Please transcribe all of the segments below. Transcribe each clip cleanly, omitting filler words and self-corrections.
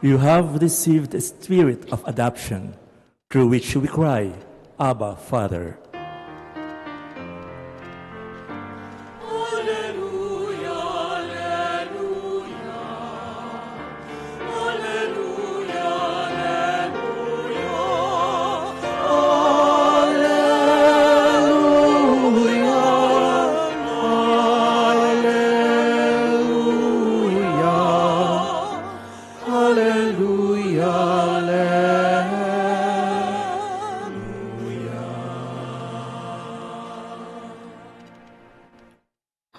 you have received the spirit of adoption, through which we cry, Abba, Father.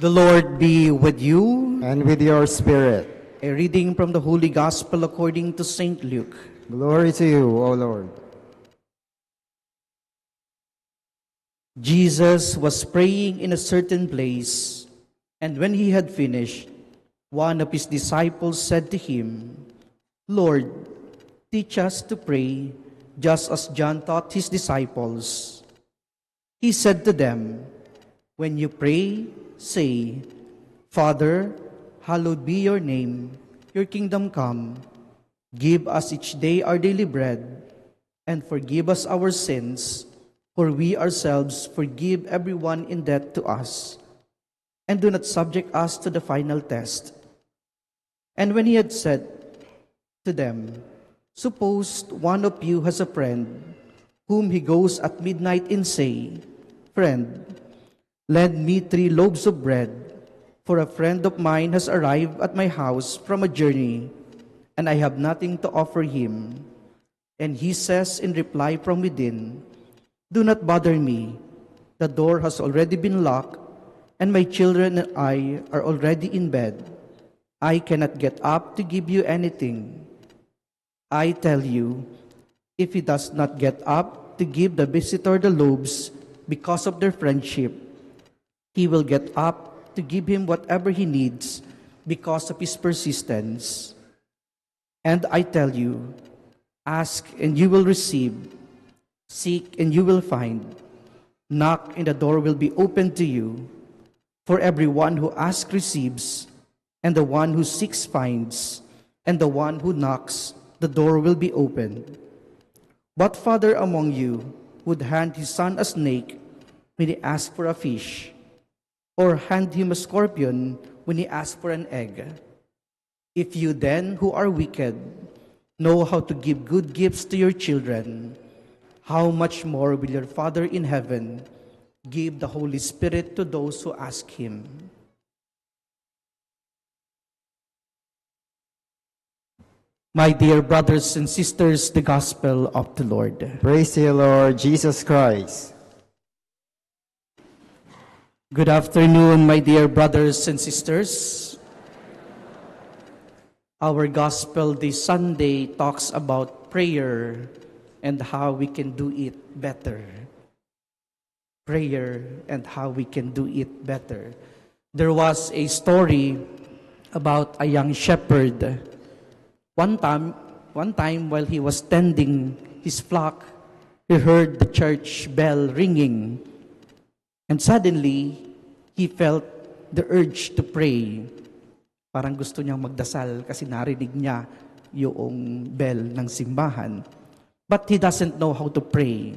The Lord be with you. And with your spirit. A reading from the Holy Gospel according to St. Luke. Glory to you, O Lord. Jesus was praying in a certain place, and when he had finished, one of his disciples said to him, Lord, teach us to pray, just as John taught his disciples. He said to them, when you pray, say, Father, hallowed be your name, your kingdom come. Give us each day our daily bread, and forgive us our sins, for we ourselves forgive everyone in debt to us. And do not subject us to the final test. And when he had said to them, suppose one of you has a friend, whom he goes at midnight and say, Friend, lend me 3 loaves of bread, for a friend of mine has arrived at my house from a journey, and I have nothing to offer him. And he says in reply from within, do not bother me. The door has already been locked, and my children and I are already in bed. I cannot get up to give you anything. I tell you, if he does not get up to give the visitor the loaves because of their friendship, he will get up to give him whatever he needs because of his persistence. And I tell you, ask and you will receive, seek and you will find, knock and the door will be opened to you. For everyone who asks receives, and the one who seeks finds, and the one who knocks, the door will be opened. What father among you would hand his son a snake when he asks for a fish, or hand him a scorpion when he asks for an egg? If you then, who are wicked, know how to give good gifts to your children, how much more will your Father in heaven give the Holy Spirit to those who ask him? My dear brothers and sisters, the Gospel of the Lord. Praise to you, Lord Jesus Christ. Good afternoon, my dear brothers and sisters. Our Gospel this Sunday talks about prayer and how we can do it better. Prayer and how we can do it better. There was a story about a young shepherd. One time while he was tending his flock, he heard the church bell ringing. And suddenly, he felt the urge to pray. Parang gusto niyang magdasal kasi narinig niya yung bell ng simbahan. But he doesn't know how to pray.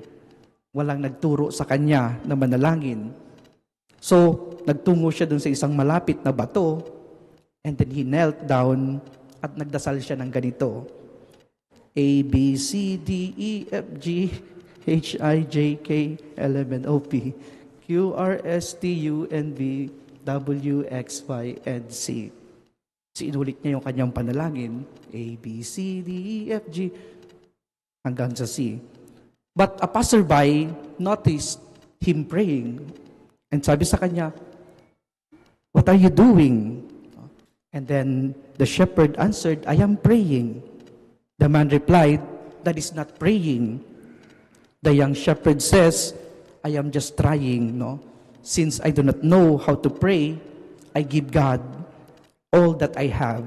Walang nagturo sa kanya na manalangin. So, nagtungo siya dun sa isang malapit na bato, and then he knelt down at nagdasal siya ng ganito. A, B, C, D, E, F, G, H, I, J, K, L, M, N, O, P, Q, R, S, T, U, N, V, W, X, Y, and Z. Inulit niya yung kanyang panalangin. A, B, C, D, E, F, G, hanggang sa C. But a passerby noticed him praying. And sabi sa kanya, what are you doing? And then the shepherd answered, I am praying. The man replied, that is not praying. The young shepherd says, I am just trying, no? Since I do not know how to pray, I give God all that I have,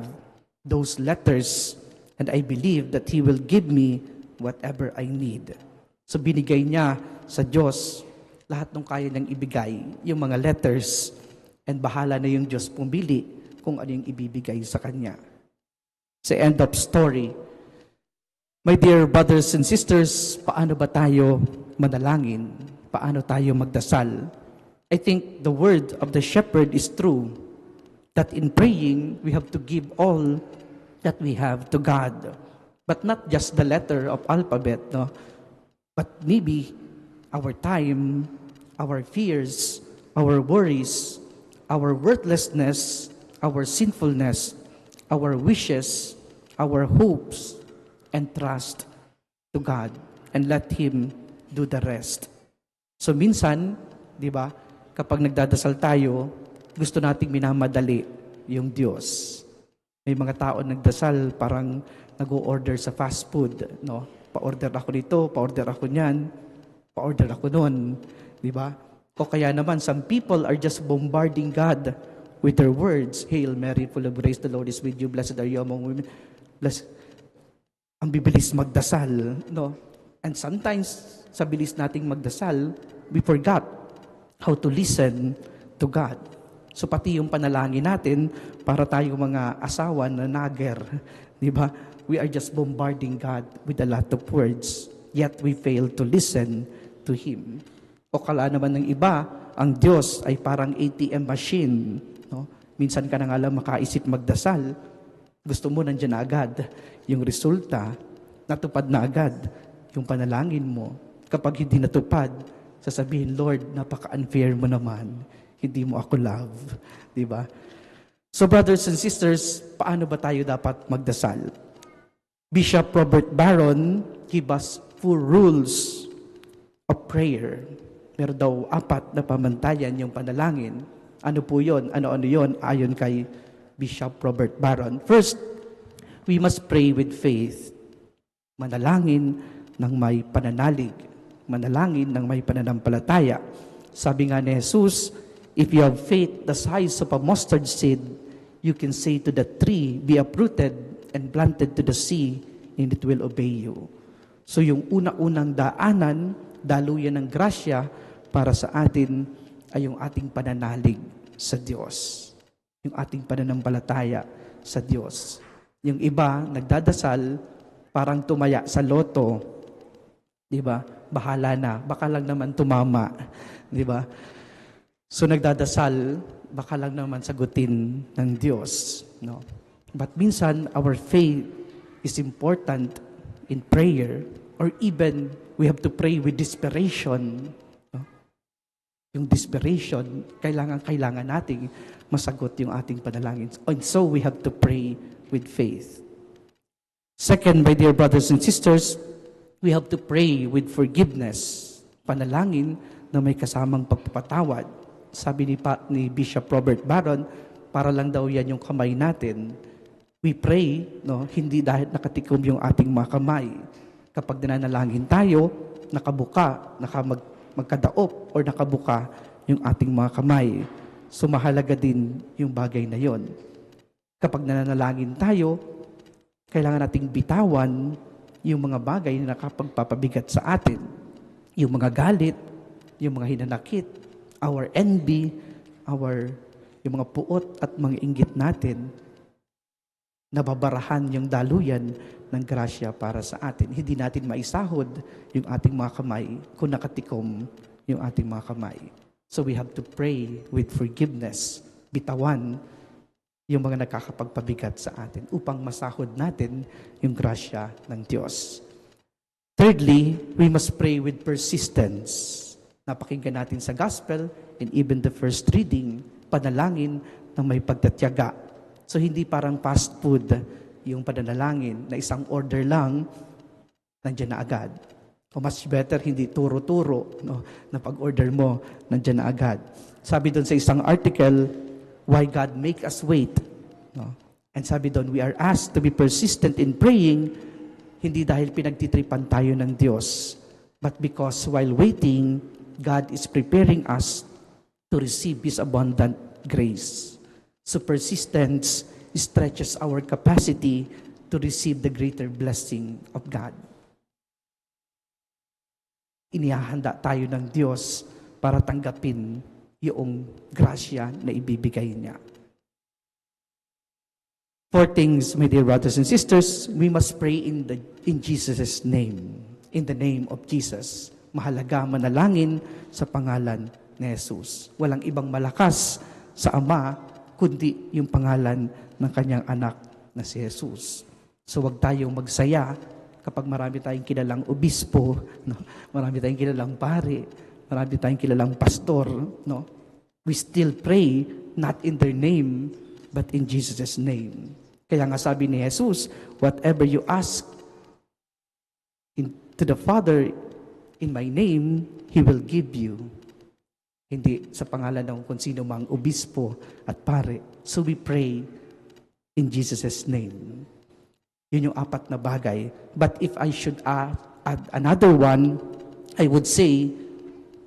those letters, and I believe that He will give me whatever I need. So binigay niya sa Diyos lahat ng kaya niyang ibigay, yung mga letters, and bahala na yung Diyos pumili kung ano yung ibibigay sa Kanya. Sa end of story, My dear brothers and sisters, paano ba tayo manalangin? Paano tayo magdasal? I think the word of the shepherd is true, that in praying, we have to give all that we have to God. But not just the letter of alphabet, no? But maybe our time, our fears, our worries, our worthlessness, our sinfulness, our wishes, our hopes, and trust to God and let Him do the rest. So minsan, di ba, kapag nagdadasal tayo, gusto nating minamadali yung Diyos. May mga tao nagdasal, parang nag-o-order sa fast food, no? Pa-order ako nito, pa-order ako niyan, pa-order ako noon, di ba? O kaya naman, some people are just bombarding God with their words. Hail Mary, full of grace, the Lord is with you, blessed are you among women. Blessed. Ang bibilis magdasal, no? And sometimes, sa bilis nating magdasal, we forgot how to listen to God. So pati yung panalangin natin, para tayong mga asawa na nager, di ba? We are just bombarding God with a lot of words, yet we fail to listen to Him. O kala naman ng iba, ang Diyos ay parang ATM machine, no? Minsan ka na nga lang makaisip magdasal, gusto mo nandiyan na agad yung resulta, natupad na agad yung panalangin mo. Kapag hindi natupad, sasabihin, Lord, napaka-unfair mo naman. Hindi mo ako love. Di ba? So brothers and sisters, paano ba tayo dapat magdasal? Bishop Robert Barron give us 4 rules of prayer. Meron daw 4 na pamantayan yung panalangin. Ano po yun? Ano-ano yun? Ayon kay Bishop Robert Barron. First, we must pray with faith. Manalangin ng may pananalig. Manalangin ng may pananampalataya. Sabi nga ni Jesus, if you have faith the size of a mustard seed, you can say to the tree, be uprooted and planted to the sea, and it will obey you. So yung una-unang daanan, daluyan ng grasya para sa atin ay yung ating pananalig sa Diyos. Yung ating pananampalataya sa Diyos. Yung iba, nagdadasal, parang tumaya sa loto. Di ba? Bahala na. Baka lang naman tumama. Di ba? So nagdadasal, baka lang naman sagutin ng Diyos. No? But minsan, our faith is important in prayer, or even we have to pray with desperation. No? Yung desperation, kailangan nating masagot yung ating panalangin. And so we have to pray with faith. Second, my dear brothers and sisters, we have to pray with forgiveness. Panalangin na may kasamang pagpapatawad. Sabi ni Bishop Robert Barron, para lang daw yan yung kamay natin. We pray, no, hindi dahil nakatikom yung ating mga kamay. Kapag nananalangin tayo, nakabuka, magkadaop, or nakabuka yung ating mga kamay. So mahalaga din yung bagay na yon. Kapag nananalangin tayo, kailangan nating bitawan yung mga bagay na nakapagpapabigat sa atin. Yung mga galit, yung mga hinanakit, our envy, yung mga puot at mga inggit natin, nababarahan yung daluyan ng grasya para sa atin. Hindi natin maisahod yung ating mga kamay kung nakatikom yung ating mga kamay. So we have to pray with forgiveness, bitawan yung mga nakakapagpabigat sa atin upang masahod natin yung grasya ng Diyos. Thirdly, we must pray with persistence. Napakinggan natin sa gospel and even the first reading, panalangin ng may pagtatiyaga. So hindi parang fast food yung pananalangin na isang order lang, nandiyan na agad. O mas better, hindi turo-turo, no, na pag-order mo, nandiyan na agad. Sabi doon sa isang article, why God make us wait. No? And sabi doon, we are asked to be persistent in praying, hindi dahil pinagtitripan tayo ng Diyos, but because while waiting, God is preparing us to receive His abundant grace. So persistence stretches our capacity to receive the greater blessing of God. Inihahanda tayo ng Diyos para tanggapin yung grasya na ibibigay niya. 4 things, my dear brothers and sisters, we must pray in the in Jesus' name. In the name of Jesus. Mahalaga manalangin sa pangalan ni Jesus. Walang ibang malakas sa Ama, kundi yung pangalan ng kanyang anak na si Jesus. So wag tayong magsaya kapag marami tayong kilalang obispo, no? Marami tayong kilalang pare, marami tayong kilalang pastor, no? We still pray not in their name, but in Jesus' name. Kaya nga sabi ni Jesus, whatever you ask to the Father in my name, He will give you. Hindi sa pangalan ng kung sino mang obispo at pare. So we pray in Jesus' name. Yun yung apat na bagay. But if I should add another one, I would say,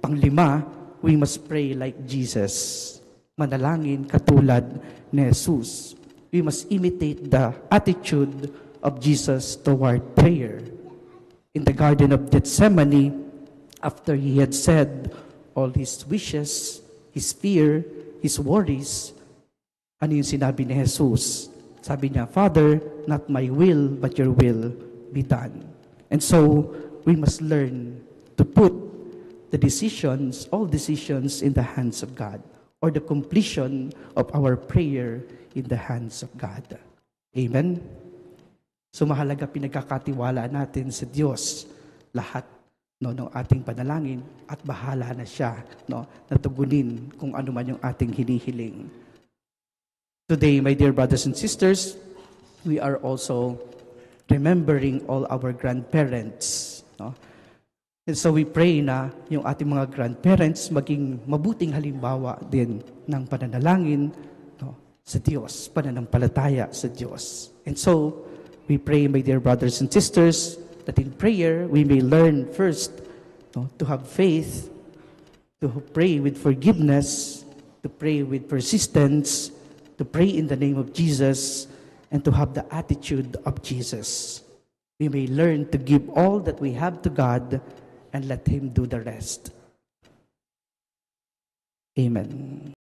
panglima, we must pray like Jesus. Manalangin katulad ni Jesus. We must imitate the attitude of Jesus toward prayer. In the Garden of Gethsemane, after He had said all His wishes, His fear, His worries, ano yung sinabi ni Jesus? Sabi niya, Father, not my will, but your will be done. And so, we must learn to put the decisions, all decisions in the hands of God, or the completion of our prayer in the hands of God. Amen? So mahalaga pinagkakatiwala natin sa Diyos lahat ng ating panalangin at bahala na siya na tugunin kung ano man yung ating hinihiling. Today, my dear brothers and sisters, we are also remembering all our grandparents. And so we pray na yung ating mga grandparents maging mabuting halimbawa din ng pananalangin sa Diyos, pananampalataya sa Diyos. And so, we pray, my dear brothers and sisters, that in prayer, we may learn first to have faith, to pray with forgiveness, to pray with persistence, to pray in the name of Jesus, and to have the attitude of Jesus. We may learn to give all that we have to God and let Him do the rest. Amen.